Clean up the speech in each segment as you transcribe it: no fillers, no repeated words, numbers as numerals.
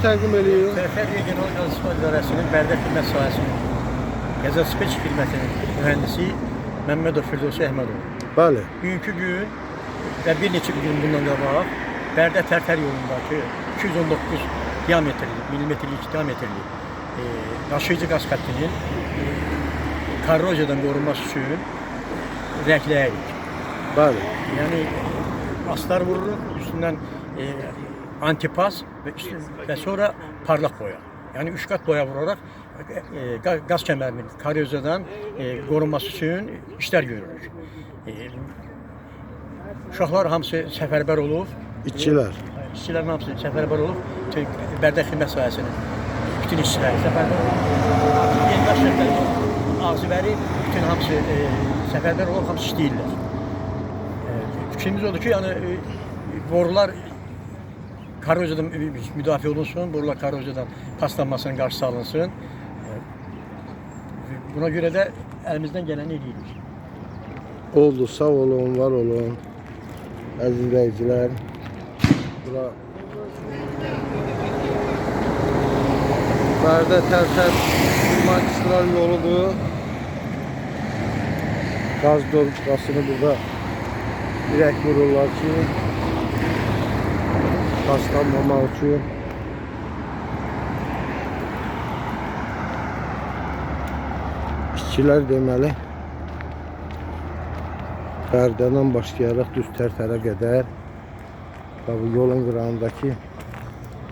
təqdim ediyor? Tərtər Regional Qazışma İdarəsinin Bərdə Xidmət Sahəsinin Qəzaspeç xidmətinin mühəndisi Məmmədov Firdevsi Əhmədov. Bəli. Bugünkü gün və bir neçə gün bundan qabaq Bərdə Tərtər yolundakı 219 milimetrlik diametrli daşıyıcı qaz xəttinin korroziyadan qorunması üçün rəngləyirik. Bəli. Yəni astar vururuq, üstündən antipaz və sonra parlaq boya. Yəni 3 qat boya vuraraq qaz kəmərinin korroziyadan qorunması üçün işlər görürük. Uşaqlar hamısı səfərbər olub. İşçilər. İşçilərin hamısı səfərbər olub. Bərdə Xidmət Sahəsinin bütün işçiləri səfərbər olub. Yenidaş şəhərlərin ağzıbəri bütün hamısı səfərbər olub, hamısı işləyirlər. Fikrimiz odur ki, yəni borular korroziyadan müdafiə olunsun, borular korroziyadan paslanmasının qarşısı alınsın. Buna görə də əlimizdən gələni edirik. Oldu, sağ olun, var olun. Əziz izləyicilər. Bura Bərdə Tərtər magistral yoludur. Qaz doruqasını burada dirək vururlar ki, paslanmamaq üçün. İşçilər deməli Bərdədən başlayaraq düz Tərtərə qədər bu yolun qırağındakı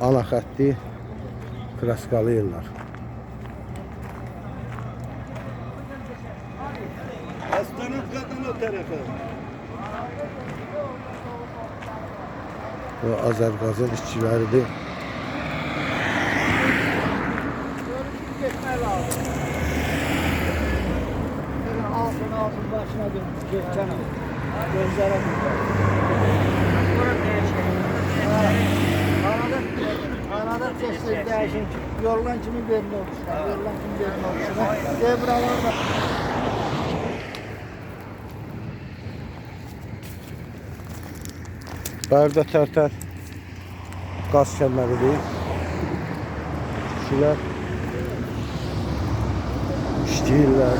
ana xətti kraskalayırlar. Hastanın o tərəfə. Bu Azərqazın işçiləridir. Getmək lazım. Ağzın başına dönmüş, geçen gözlere Anada sesleri değişim, yorulan kimi belli olmuşlar, yorulan kimi belli olmuşlar. Zebralar da Bərdə Tərtər qaz kəməridir. İşçilər işləyirlər.